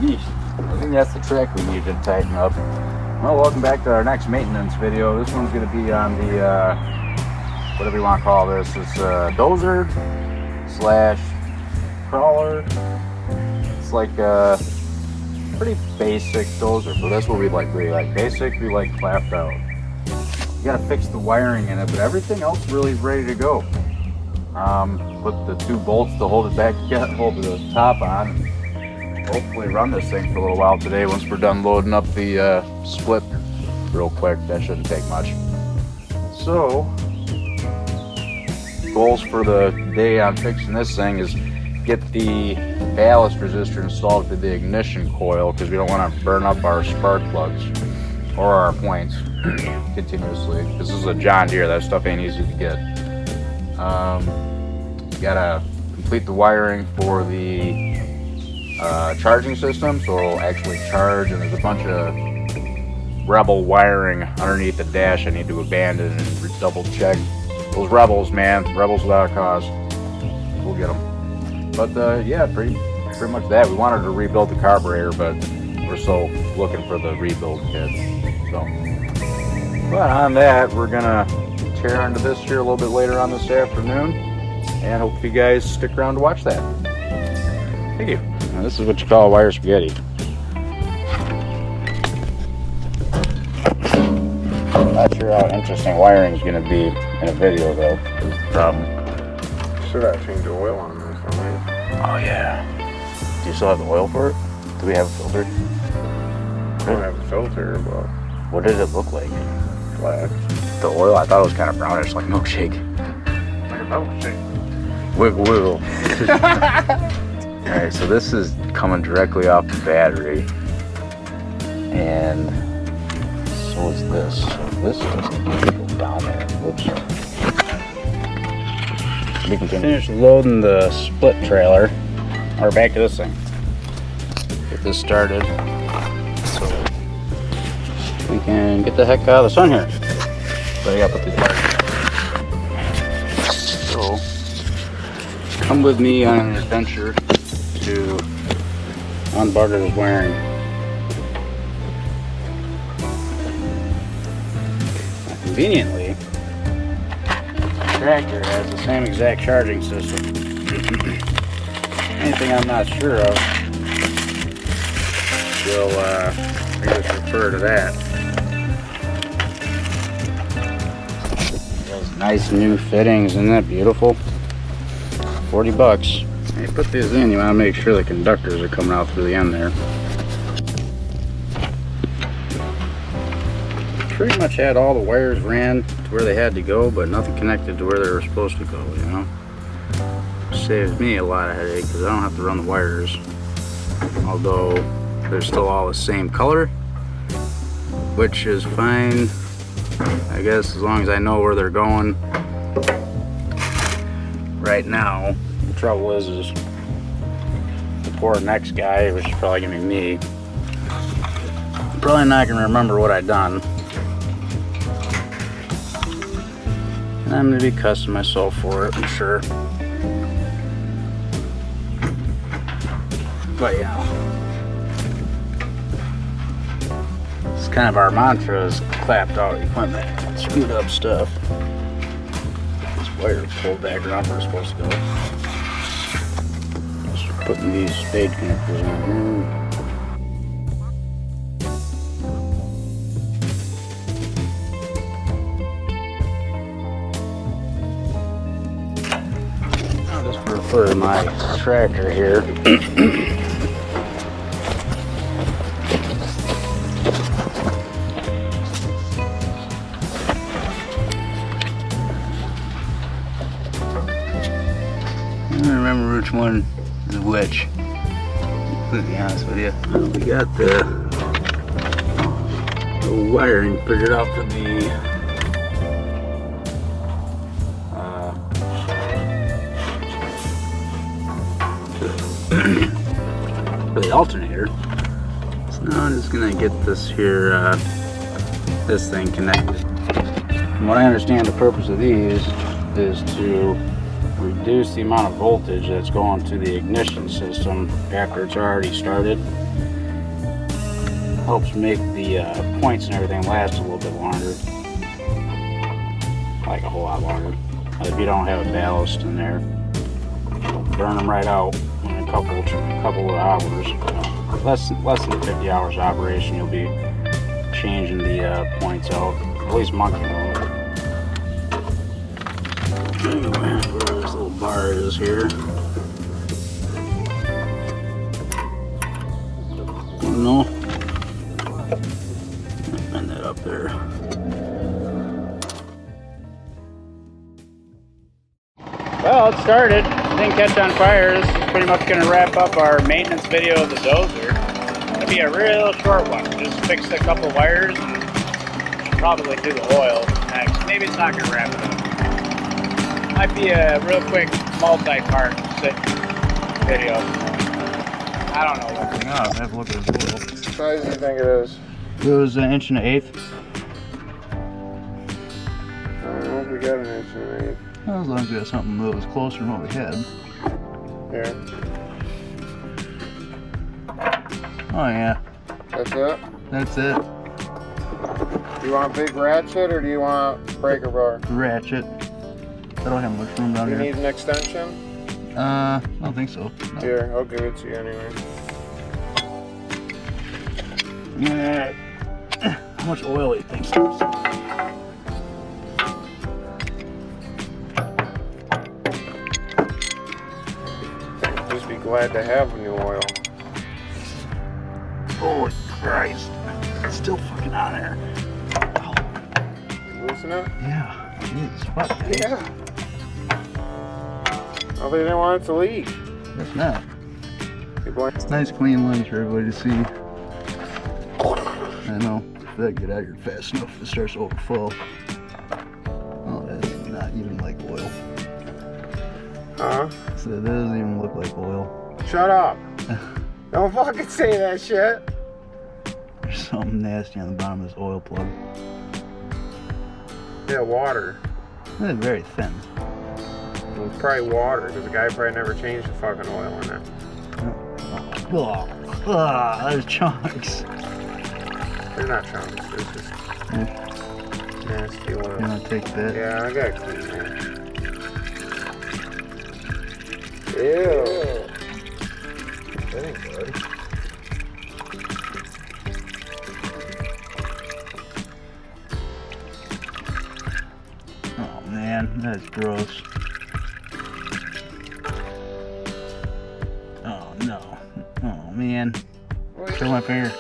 Yeesh. I think that's the track we need to tighten up. Well, welcome back to our next maintenance video. This one's going to be on the, whatever you want to call this. It's dozer slash crawler. It's like a pretty basic dozer, but that's what we like. We like basic, we like clapped out. You got to fix the wiring in it, but everything else really is ready to go. Put the 2 bolts to hold it back together, hold the top on. Hopefully run this thing for a little while today once we're done loading up the split real quick. That shouldn't take much. So, goals for the day on fixing this thing is get the ballast resistor installed to the ignition coil because we don't want to burn up our spark plugs or our points continuously. This is a Johndeere. That stuff ain't easy to get. Gotta complete the wiring for the charging system, so it'll actually charge, and there's a bunch of rebel wiring underneath the dash I need to abandon and double check. Those rebels, man, rebels without a cause. We'll get them. But yeah, pretty much that. We wanted to rebuild the carburetor, but we're still looking for the rebuild kit. So, but on that, we're gonna tear into this here a little bit later on this afternoon, and hope you guys stick around to watch that. Thank you. Now, this is what you call wire spaghetti. Not sure how interesting wiring is going to be in a video, though. That's the problem. Should have changed the oil on this one, right? Oh, yeah. Do you still have the oil for it? Do we have a filter? I don't have a filter, but... What did it look like? Black. The oil? I thought it was kind of brownish, like milkshake. Like a milkshake. Wiggle, wiggle. Alright, so this is coming directly off the battery, and so is this. So this doesn't need to go down there. Whoops. We can finish loading the split trailer. Or back to this thing. Get this started so we can get the heck out of the sun here. But I gotta put these wires in. So come with me on an adventure to unbarter this wiring. Now, conveniently, the tractor has the same exact charging system. Anything I'm not sure of, we'll I guess refer to that. Those nice new fittings, isn't that beautiful? $40. When you put these in, you want to make sure the conductors are coming out through the end there. Pretty much had all the wires ran to where they had to go, but nothing connected to where they were supposed to go, you know. Saves me a lot of headache because I don't have to run the wires. Although they're still all the same color, which is fine, I guess, as long as I know where they're going. Right now, the trouble is the poor next guy, which is probably gonna be me, probably not gonna remember what I done, and I'm gonna be cussing myself for it, I'm sure. But yeah, it's kind of our mantra, is clapped out equipment, screwed up stuff. Wire pulled back around where it's supposed to go. Just putting these spade connectors on here. I'll just refer to my tractor here. I don't remember which one is which, to be honest with you. We got the wiring figured out for the alternator. So now I'm just gonna get this here, this thing connected. From what I understand, the purpose of these is to reduce the amount of voltage that's going to the ignition system after it's already started. Helps make the points and everything last a little bit longer. Like a whole lot longer. If you don't have a ballast in there, burn them right out in a couple of hours. Less than 50 hours of operation, you'll be changing the points out. At least monkey mode. Where this little bar is here. No. And that up there. Well, it started. Didn't catch on fire. This is pretty much going to wrap up our maintenance video of the dozer. It's going to be a real short one. Just fix a couple wires and should probably do the oil next. Maybe it's not going to wrap it up. Might be a real quick multi-part video. I don't know what's going on. Have a look at his oil. What size do you think it is? It was 1 1/8 inches. I don't know if we got 1 1/8 inches. Well, as long as we got something that was closer than what we had. Here. Oh yeah. That's it? That's it. Do you want a big ratchet or do you want breaker bar? Ratchet. I don't have much room down Do you here. need an extension? I don't think so. No. Here, I'll give it to you anyway. Yeah. How much oil do you think? Just be glad to have new oil. Holy Christ. It's still fucking on there. Oh. Loosen it? Yeah. Jesus. Fuck. Yeah. Oh, they didn't want it to leak. That's not. It's Nice clean lens for everybody to see. I know. If that get out here fast enough, it starts to overflow. Oh, that's not even like oil. Huh? So that doesn't even look like oil. Shut up. Don't fucking say that shit. There's something nasty on the bottom of this oil plug. Yeah, water. It's very thin. It was probably water because the guy probably never changed the fucking oil in it. Oh, there's chunks. They're not chunks. They're just nasty oil. You want to take that? Yeah, I gotta clean that. Ew. That ain't good. Oh man, that's gross. Oh no. Oh man. Show my finger.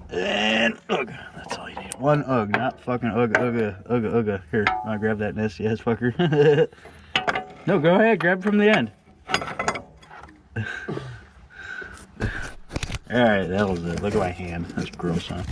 And ugh, that's all you need. One ugh, not fucking ugga. Here, I'll grab that nasty ass fucker. No, go ahead, grab from the end. Alright, that was it. Look at my hand. That's gross, huh?